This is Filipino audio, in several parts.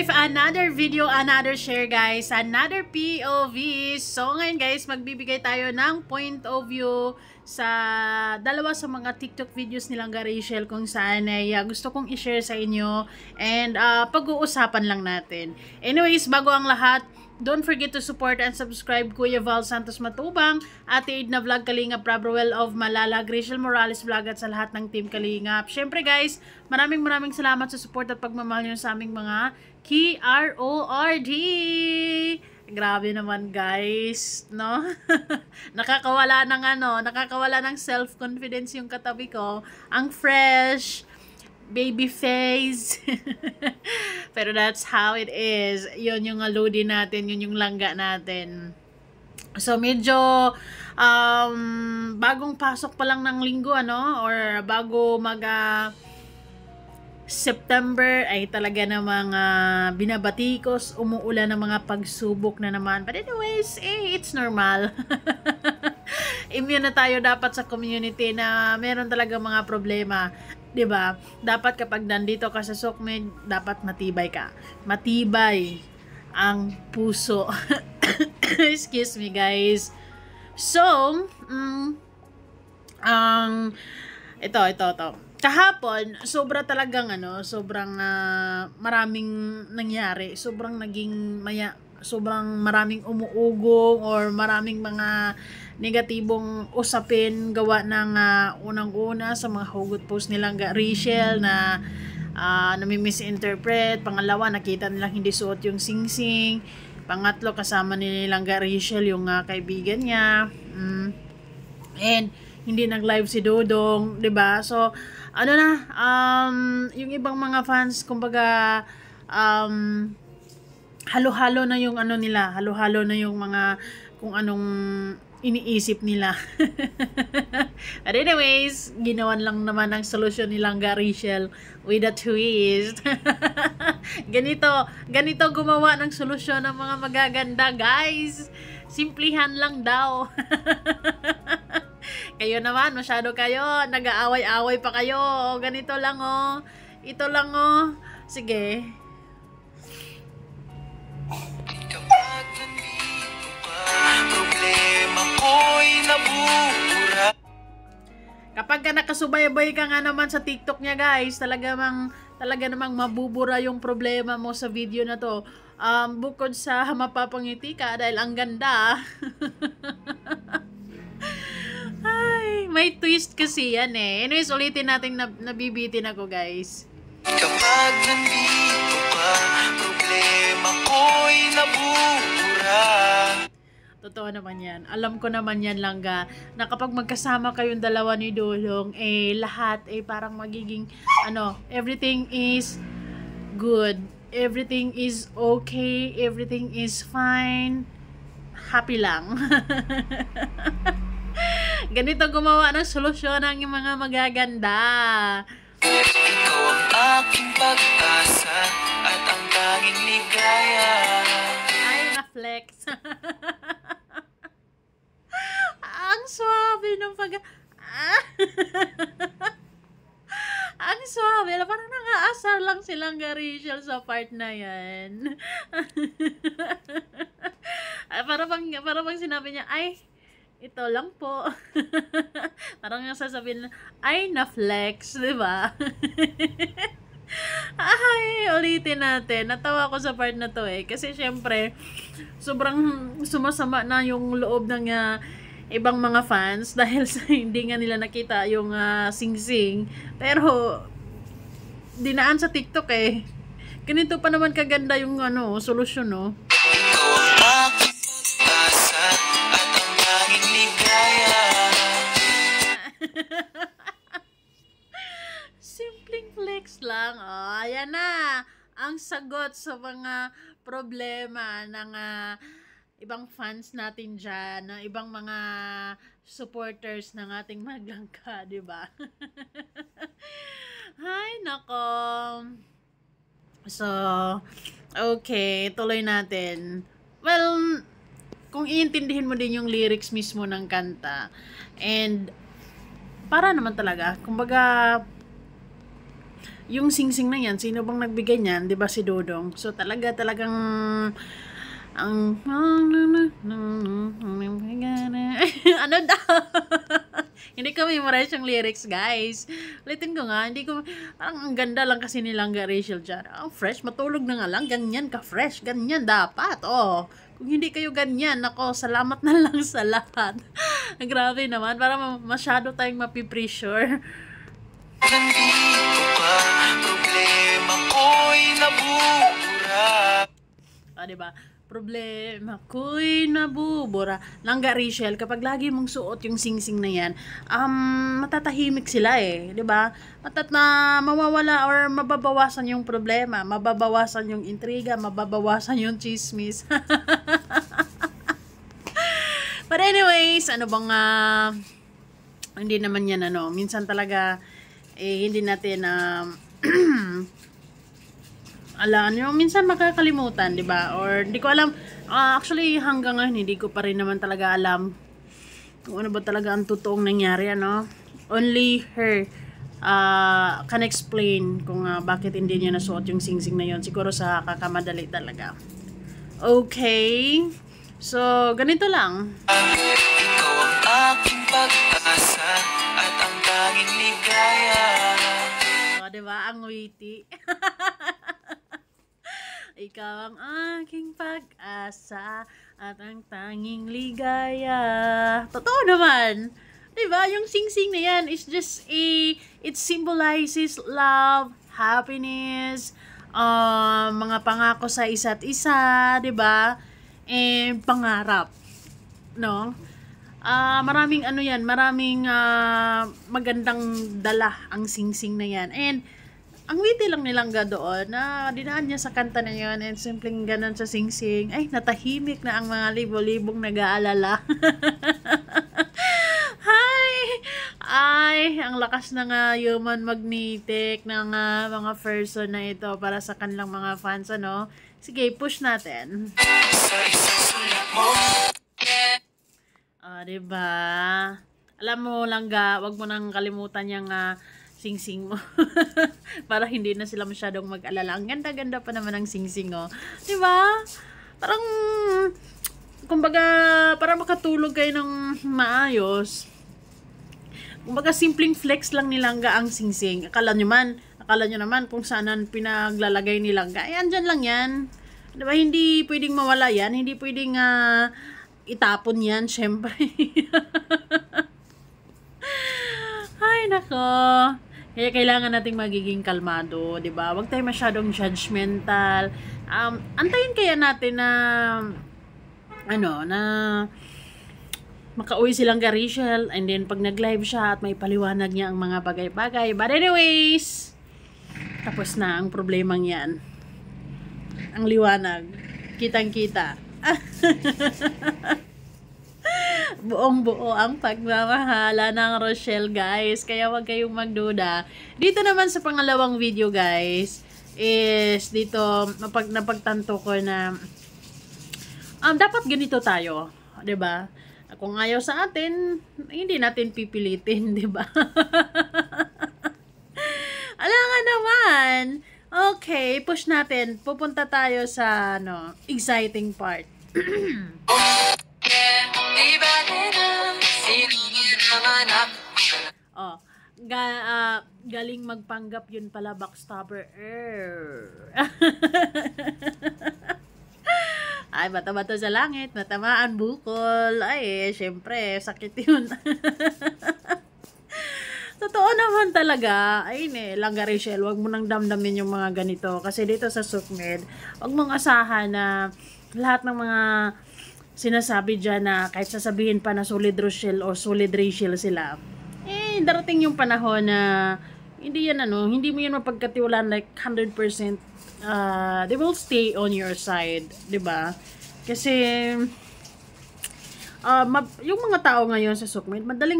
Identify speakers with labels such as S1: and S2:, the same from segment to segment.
S1: with another video, another share guys, another POV. So ngayon guys, magbibigay tayo ng point of view sa dalawa sa mga TikTok videos nilang Rachel kung saan ay gusto kong i-share sa inyo and pag-uusapan lang natin. Anyways, bago ang lahat, don't forget to support and subscribe Kuya Val Santos Matubang, Ate Edna Vlog, Kalingap, Brabrowell of Malala, Rachel Morales Vlog at sa lahat ng team Kalingap. Syempre guys, maraming salamat sa support at pagmamahal nyo sa aming mga KRORD. Grabe naman guys, no? nakakawala ng self-confidence yung katabi ko. Ang fresh, baby face. Pero that's how it is. Yun yung aludi natin, yun yung langga natin. So medyo bagong pasok pa lang ng linggo or bago mag September ay talaga namang binabatikos, umuulan ng mga pagsubok na naman. But anyways, it's normal. Immune na tayo dapat sa community na meron talaga mga problema. 'Di ba? Dapat kapag nandito ka sa Sokmed, dapat matibay ka. Matibay ang puso. Excuse me, guys. So, ito. Kahapon, sobrang maraming nangyari. Sobrang maraming umuugong or maraming mga negatibong usapin gawa ng unang-una sa mga hugot post nilang Rachel na nami-misinterpret. Pangalawa, nakita nilang hindi suot yung singsing. Pangatlo, kasama nilang Rachel yung kaibigan niya. And hindi nag-live si Dodong, 'di ba? So yung ibang mga fans kumbaga halo-halo na yung halo-halo na yung mga kung anong iniisip nila. But anyways, ginawan lang naman ang solusyon nilang Rachel with a twist. ganito gumawa ng solusyon ng mga magaganda, guys. Simplihan lang daw. Kayo naman, masyado kayo, nag-aaway-away pa kayo. Ganito lang ito lang sige.
S2: Kapag nandito ka, problema ko'y nabubura.
S1: Kapag nakasubaybay ka nga naman sa TikTok niya guys, talaga namang mabubura yung problema mo sa video na to. Bukod sa mapapangiti ka dahil ang ganda. Ay, may twist kasi yan Anyways, ulitin natin nabibitin ako guys.
S2: Kapag nandito ka, problema ko'y nabubura.
S1: Totoo naman yan. Alam ko naman yan, Langga, na kapag magkasama kayong dalawa ni Dodong, lahat parang magiging, everything is good. Everything is okay. Everything is fine. Happy lang. Ganito gumawa ng solusyon ng mga magaganda.
S2: Ikaw ang aking pag-asa at ang tanging ligaya.
S1: Ay, na-flex. Ang suabe ng ang suabe. Parang nang-aasar lang silang Rachel sa part na yan. para bang sinabi niya, ay, ito lang po. Parang nga sasabihin, ay, na-flex, diba? Ay, ulitin natin. Natawa ko sa part na to kasi syempre, sobrang sumasama na yung loob ng ibang mga fans dahil sa hindi nga nila nakita yung sing-sing. Pero, dinaan sa TikTok Ganito pa naman kaganda yung solusyon,
S2: Ikaw ang aking pag-asa at ang tanging ligaya.
S1: Simpleng flex lang. Ayan na. Ang sagot sa mga problema ng ibang fans natin dyan, ng ibang mga supporters ng ating maglangka, diba? Ay, nako. So, okay, tuloy natin. Well, kung iintindihin mo din yung lyrics mismo ng kanta, and para naman talaga, kumbaga, yung singsing na yan, sino bang nagbigay niyan? 'Di ba si Dodong? So talagang ang ano daw? Hindi ko memorize yung lyrics, guys. Ulitin ko nga, hindi ko, parang ang ganda lang kasi ni Langga Rachel dyan. Fresh, matulog na nga lang, ganyan ka fresh, ganyan dapat, oh. Kung hindi kayo ganyan, ako, salamat na lang sa lahat. Grabe naman, parang masyado tayong mapipressure.
S2: Nandito ka, problema ko'y nabubura.
S1: Diba? Problema ko'y nabubura. Langga Rachel, kapag lagi mong suot yung singsing na yan, matatahimik sila eh. Diba? Mawawala or mababawasan yung problema, mababawasan yung intriga, mababawasan yung chismis. But anyways, ano bang, hindi naman yan ano, minsan talaga, hindi natin, alam nyo, minsan makakalimutan, di ba? Or hindi ko alam, actually hanggang ngayon hindi ko pa rin naman talaga alam kung ano ba talaga ang totoong nangyari, ano? Only her can explain kung bakit hindi niya nasuot yung singsing na yon. Siguro sa kakamadali talaga. Okay, so ganito lang.
S2: Ikaw ang aking pag-asa at ang tanging ligaya.
S1: Diba? Ang witty. Ikaw ang aking pag-asa at ang tanging ligaya. Totoo naman. Diba? Yung sing-sing na yan is just it symbolizes love, happiness, mga pangako sa isa't isa, diba? And pangarap. No? Maraming ano yan, maraming magandang dala ang sing-sing na yan. And ang witty lang nilang doon na dinaan niya sa kanta na yun and simpleng ganun sa sing-sing. Ay, natahimik na ang mga libo-libong nag-aalala. Ay, ang lakas na nga human magnetic ng mga person na ito para sa kanilang mga fans, ano? Sige, push natin.
S2: Sa isang sulat mo.
S1: Diba? Alam mo, Langga, wag mo nang kalimutan yung sing-sing mo. Para hindi na sila masyadong mag-alala. Ang ganda-ganda pa naman ang sing-sing, oh. Diba? Parang, kumbaga, para makatulog kayo ng maayos. Kumbaga, simpleng flex lang ni Langga ang sing-sing. Akala nyo naman kung saan pinaglalagay ni Langga. Ay, andyan lang yan. Diba? Hindi pwedeng mawala yan. Hindi pwedeng itapon yan, syempre. Ay, nako. Kaya kailangan nating magiging kalmado, 'di ba? Huwag tayong masyadong judgmental. Antayin kaya natin na na makauwi silang Rachel and then pag nag-live siya at may paliwanag niya ang mga bagay-bagay. But anyways, tapos na ang problemang 'yan. Ang liwanag, kitang-kita. Buong-buo ang pagmamahala ng Rochelle, guys. Kaya wag kayong magduda. Dito naman sa pangalawang video, guys, is dito napagtanto ko na dapat ganito tayo, 'di ba? Kung ayaw sa atin, hindi natin pipilitin, 'di ba? Ala nga naman. Okay, push natin. Pupunta tayo sa exciting part. Oh, galing magpanggap yun pala, backstabber. Ay, bata-bata sa langit, natamaan bukol. Ay, syempre, sakit yun. Totoo naman talaga. Ayun Langga Rachel, wag mo nang damdamin yung mga ganito. Kasi dito sa Sukmed, wag mong asahan na lahat ng mga sinasabi dyan na kahit sasabihin pa na solid Rochelle o solid Rachel sila, darating yung panahon na hindi mo yan mapagkatiwalaan like 100%. They will stay on your side, 'di ba? Kasi yung mga tao ngayon sa Sukmed, madaling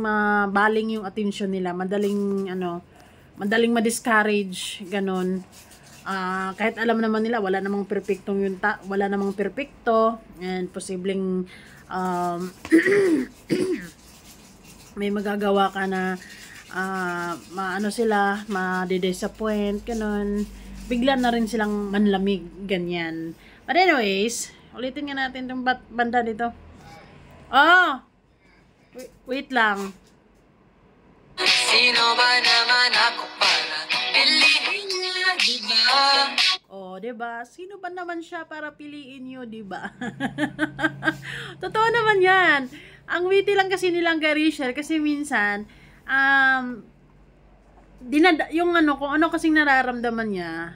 S1: mabaling yung attention nila, madaling ma-discourage, ganon. Kahit alam naman nila wala namang perpekto and posibleng may magagawa ka na maano sila, ma-disappoint, ganun. Bigla na rin silang manlamig, ganyan. But anyways, ulitin nga natin itong banda dito. Oh! Wait lang.
S2: Sino ba naman ako para piliin niya, diba?
S1: Oh, 'di ba? Sino ba naman siya para piliin niyo, 'di ba? Totoo naman 'yan. Ang witty lang kasi nilang Garishel kasi minsan yung ano kung ano kasing nararamdaman niya.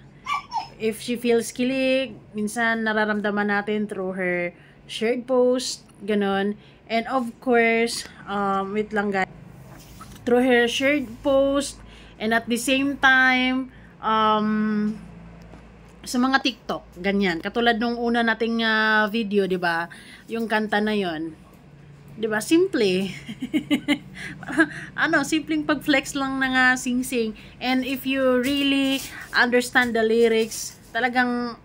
S1: If she feels kilig, minsan nararamdaman natin through her shared post, ganun. And of course, wait lang guys. Through her shared post and at the same time sa mga TikTok, ganyan. Katulad nung una nating video, 'di ba? Yung kanta na 'yon. 'Di ba? Simple. Simpleng pag-flex lang ng sing-sing. And if you really understand the lyrics, talagang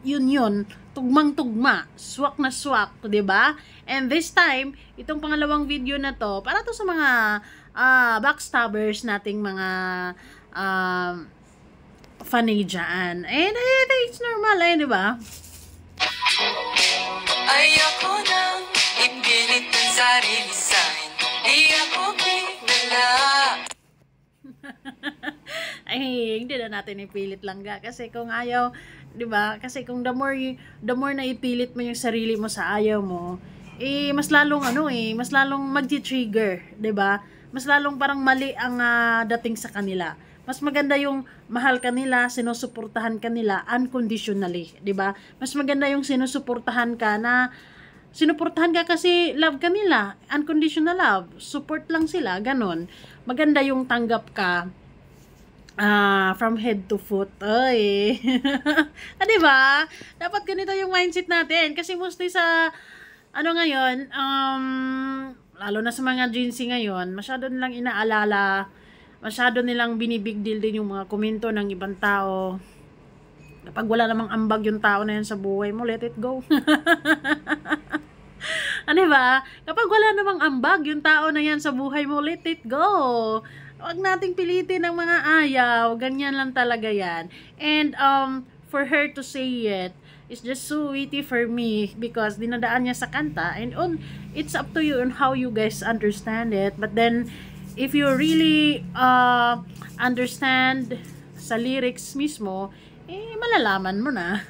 S1: yun, tugmang-tugma, swak na swak, 'di ba? And this time, itong pangalawang video na to, para to sa mga backstabbers nating mga funny dyan. And I think it's normal, di ba?
S2: Ayoko nang ipilit ang sarili sa'kin, di ako kilala.
S1: Ay, hindi na natin ipilit lang ga. Kasi kung ayaw, di ba? Kasi kung the more na ipilit mo yung sarili mo sa ayaw mo, mas lalong mas lalong magti-trigger, di ba? Mas lalong parang mali ang dating sa kanila. Mas maganda yung mahal ka nila, sinusuportahan ka nila unconditionally, 'di ba? Mas maganda yung sinusuportahan ka kasi love ka nila, unconditional love, support lang sila, ganon. Maganda yung tanggap ka from head to foot. Ay. 'Di ba? Dapat ganito yung mindset natin kasi mostly sa ngayon, lalo na sa mga Gen Z ngayon, masyado nilang inaalala, masyado nilang binibig deal din yung mga komento ng ibang tao. Kapag wala namang ambag yung tao na yan sa buhay mo, let it go. Ano ba? Kapag wala namang ambag yung tao na yan sa buhay mo, let it go. Huwag nating pilitin ng mga ayaw. Ganyan lang talaga yan. And for her to say it, it's just so witty for me because dinadaan niya sa kanta and it's up to you on how you guys understand it. But then if you really understand sa lyrics mismo, malalaman mo na.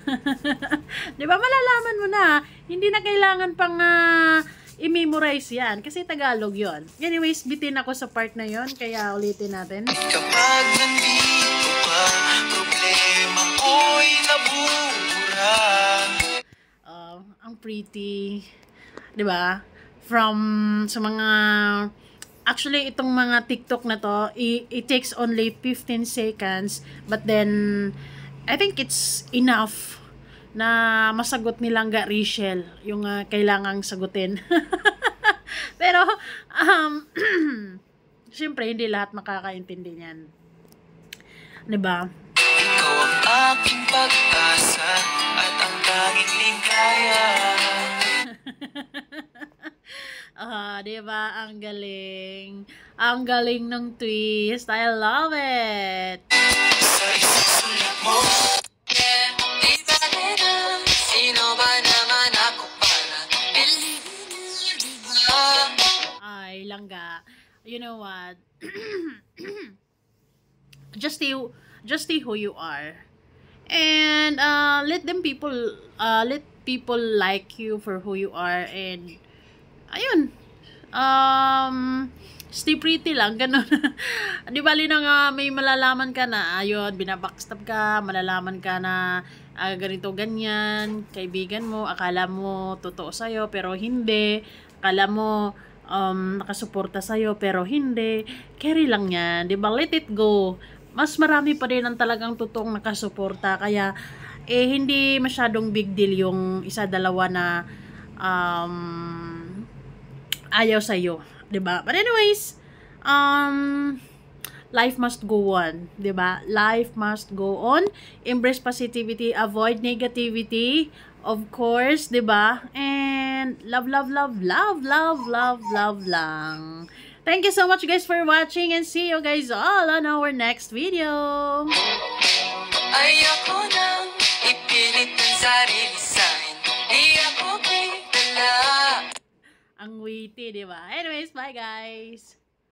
S1: 'Di ba? Malalaman mo na. Hindi na kailangan pang i-memorize 'yan kasi Tagalog 'yon. Anyways, bitin ako sa part na 'yon kaya ulitin natin.
S2: Kapag nandito ka, problema ko'y nabura.
S1: Ang pretty, 'di ba? From sa mga actually itong mga TikTok na to, it takes only 15 seconds but then I think it's enough na masagot nilang Garishel yung kailangang sagutin. Pero syempre hindi lahat makakaintindi niyan. 'Di ba?
S2: Ikaw ang aking pag-asa at ang tanging ligaya.
S1: Diba? Ang galing. Ang galing ng twist. I love it.
S2: Sa isang sulat mo, di ba nila, sino ba naman ako para piliin niya, diba?
S1: Ay, langga. You know what? Just stay who you are. And let people like you for who you are and ayun. Stay pretty lang, ganun. Di bali na nga may malalaman ka na, ayun, binabackstab ka, malalaman ka na ganito, ganyan, kaibigan mo, akala mo totoo sa'yo, pero hindi. Akala mo nakasuporta sa'yo, pero hindi. Carry lang yan, di ba? Let it go. Mas marami pa din ang talagang totoong nakasuporta, kaya hindi masyadong big deal yung isa, dalawa na ayaw sa'yo, 'di ba? But anyways, life must go on, 'di ba? Life must go on. Embrace positivity, avoid negativity, of course, 'di ba? And love lang. Thank you so much guys for watching and see you guys all on our next video.
S2: Ayoko nang ipilit ang sarili sa'kin. Di ako kilala.
S1: Ang witty, di ba? Anyways, bye guys!